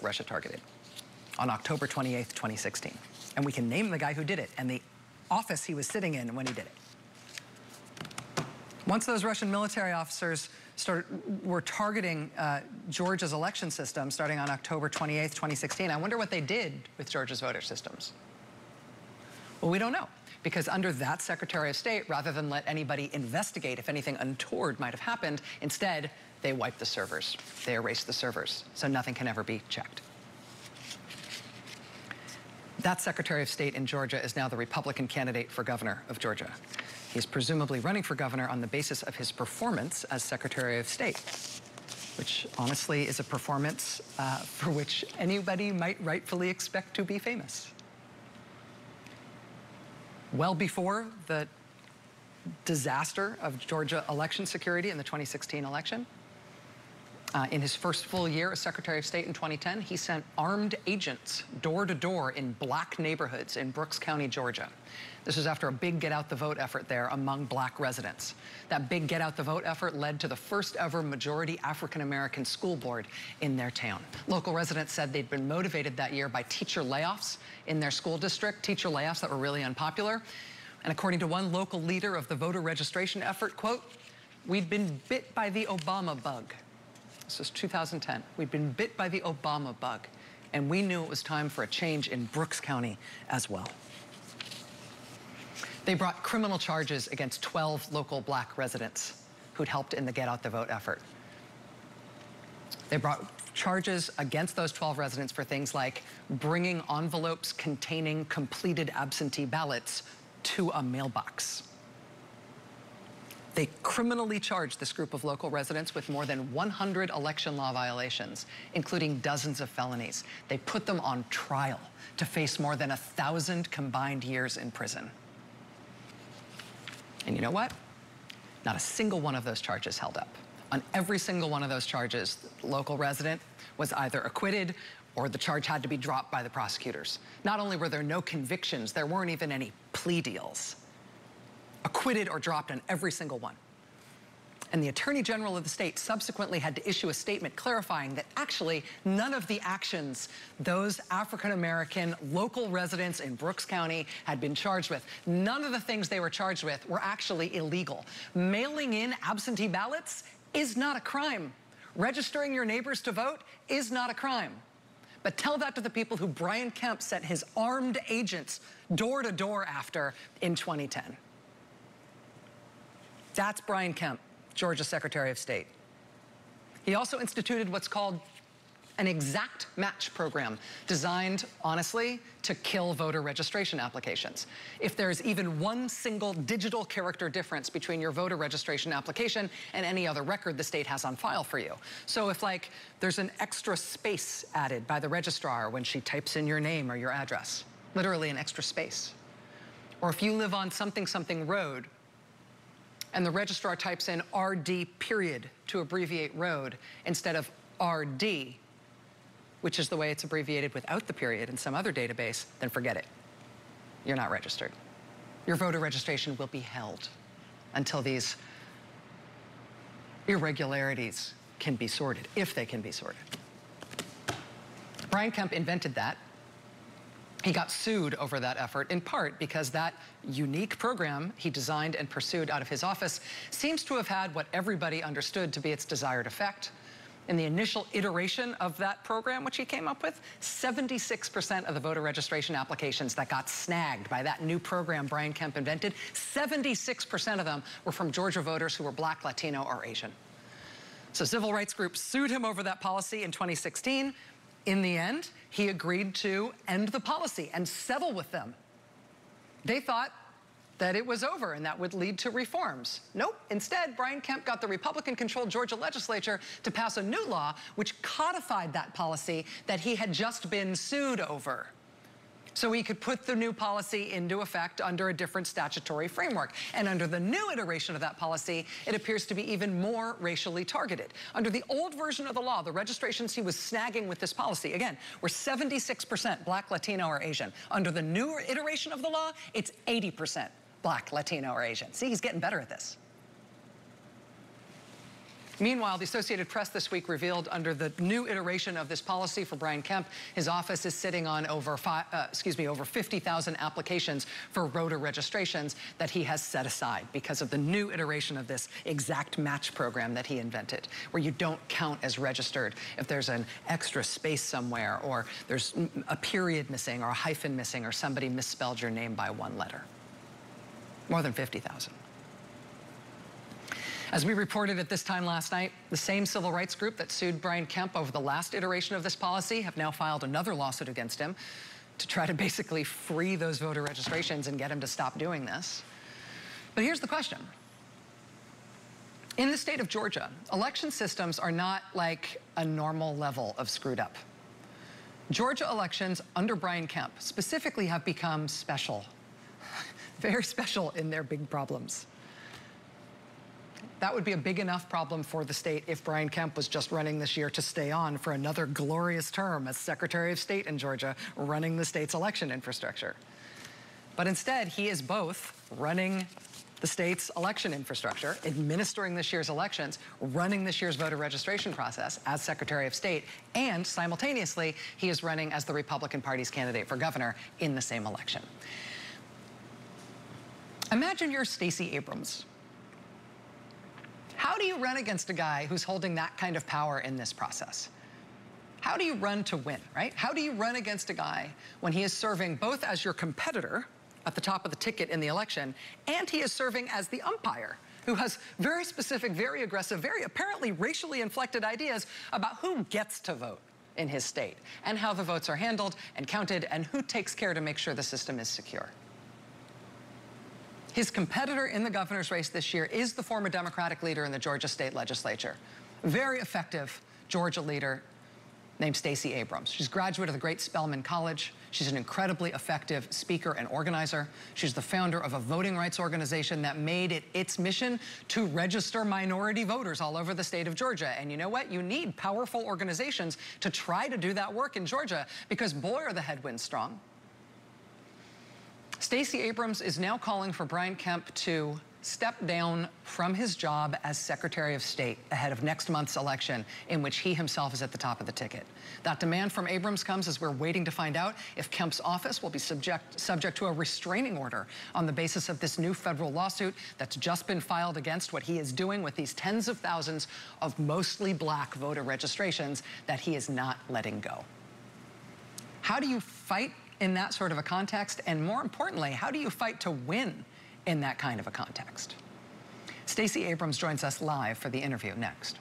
Russia targeted on October 28th, 2016. And we can name the guy who did it and the office he was sitting in when he did it. Once those Russian military officers were targeting Georgia's election system starting on October 28th, 2016, I wonder what they did with Georgia's voter systems. Well, we don't know, because under that Secretary of State, rather than let anybody investigate if anything untoward might have happened, instead, they wiped the servers. They erased the servers, so nothing can ever be checked. That Secretary of State in Georgia is now the Republican candidate for governor of Georgia. He's presumably running for governor on the basis of his performance as Secretary of State, which honestly is a performance for which anybody might rightfully expect to be famous. Well before the disaster of Georgia election security in the 2016 election, in his first full year as Secretary of State in 2010, he sent armed agents door to door in black neighborhoods in Brooks County, Georgia. This was after a big get out the vote effort there among black residents. That big get out the vote effort led to the first ever majority African-American school board in their town. Local residents said they'd been motivated that year by teacher layoffs in their school district, teacher layoffs that were really unpopular. And according to one local leader of the voter registration effort, quote, "We'd been bit by the Obama bug." This was 2010. We'd been bit by the Obama bug, and we knew it was time for a change in Brooks County as well. They brought criminal charges against 12 local black residents who'd helped in the Get Out the Vote effort. They brought charges against those 12 residents for things like bringing envelopes containing completed absentee ballots to a mailbox. They criminally charged this group of local residents with more than 100 election law violations, including dozens of felonies. They put them on trial to face more than 1,000 combined years in prison. And you know what? Not a single one of those charges held up. On every single one of those charges, the local resident was either acquitted or the charge had to be dropped by the prosecutors. Not only were there no convictions, there weren't even any plea deals. Acquitted or dropped on every single one. And the Attorney General of the state subsequently had to issue a statement clarifying that actually none of the actions those African-American local residents in Brooks County had been charged with, none of the things they were charged with were actually illegal. Mailing in absentee ballots is not a crime. Registering your neighbors to vote is not a crime. But tell that to the people who Brian Kemp sent his armed agents door to door after in 2010. That's Brian Kemp, Georgia Secretary of State. He also instituted what's called an exact match program designed, honestly, to kill voter registration applications. If there's even one single digital character difference between your voter registration application and any other record the state has on file for you. So if, like, there's an extra space added by the registrar when she types in your name or your address, literally an extra space. Or if you live on something something road, and the registrar types in RD period to abbreviate road instead of RD, which is the way it's abbreviated without the period in some other database, then forget it. You're not registered. Your voter registration will be held until these irregularities can be sorted, if they can be sorted. Brian Kemp invented that. He got sued over that effort, in part because that unique program he designed and pursued out of his office seems to have had what everybody understood to be its desired effect. In the initial iteration of that program, which he came up with, 76% of the voter registration applications that got snagged by that new program Brian Kemp invented, 76% of them were from Georgia voters who were Black, Latino, or Asian. So civil rights groups sued him over that policy in 2016. In the end, he agreed to end the policy and settle with them. They thought that it was over and that would lead to reforms. Nope. Instead, Brian Kemp got the Republican-controlled Georgia legislature to pass a new law which codified that policy that he had just been sued over, so he could put the new policy into effect under a different statutory framework. And under the new iteration of that policy, it appears to be even more racially targeted. Under the old version of the law, the registrations he was snagging with this policy, again, were 76% Black, Latino, or Asian. Under the new iteration of the law, it's 80% Black, Latino, or Asian. See, he's getting better at this. Meanwhile, the Associated Press this week revealed under the new iteration of this policy for Brian Kemp, his office is sitting on over 50,000 applications for voter registrations that he has set aside because of the new iteration of this exact match program that he invented, where you don't count as registered if there's an extra space somewhere, or there's a period missing, or a hyphen missing, or somebody misspelled your name by one letter. More than 50,000. As we reported at this time last night, the same civil rights group that sued Brian Kemp over the last iteration of this policy have now filed another lawsuit against him to try to basically free those voter registrations and get him to stop doing this. But here's the question. In the state of Georgia, election systems are not like a normal level of screwed up. Georgia elections under Brian Kemp specifically have become special, very special in their big problems. That would be a big enough problem for the state if Brian Kemp was just running this year to stay on for another glorious term as Secretary of State in Georgia, running the state's election infrastructure. But instead, he is both running the state's election infrastructure, administering this year's elections, running this year's voter registration process as Secretary of State, and simultaneously, he is running as the Republican Party's candidate for governor in the same election. Imagine you're Stacey Abrams. How do you run against a guy who's holding that kind of power in this process? How do you run to win, right? How do you run against a guy when he is serving both as your competitor at the top of the ticket in the election, and he is serving as the umpire, who has very specific, very aggressive, very apparently racially inflected ideas about who gets to vote in his state, and how the votes are handled and counted, and who takes care to make sure the system is secure? His competitor in the governor's race this year is the former Democratic leader in the Georgia state legislature. Very effective Georgia leader named Stacey Abrams. She's a graduate of the great Spelman College. She's an incredibly effective speaker and organizer. She's the founder of a voting rights organization that made it its mission to register minority voters all over the state of Georgia. And you know what? You need powerful organizations to try to do that work in Georgia, because boy, are the headwinds strong. Stacey Abrams is now calling for Brian Kemp to step down from his job as Secretary of State ahead of next month's election, in which he himself is at the top of the ticket. That demand from Abrams comes as we're waiting to find out if Kemp's office will be subject to a restraining order on the basis of this new federal lawsuit that's just been filed against what he is doing with these tens of thousands of mostly black voter registrations that he is not letting go. How do you fight in that sort of a context? And more importantly, how do you fight to win in that kind of a context? Stacey Abrams joins us live for the interview next.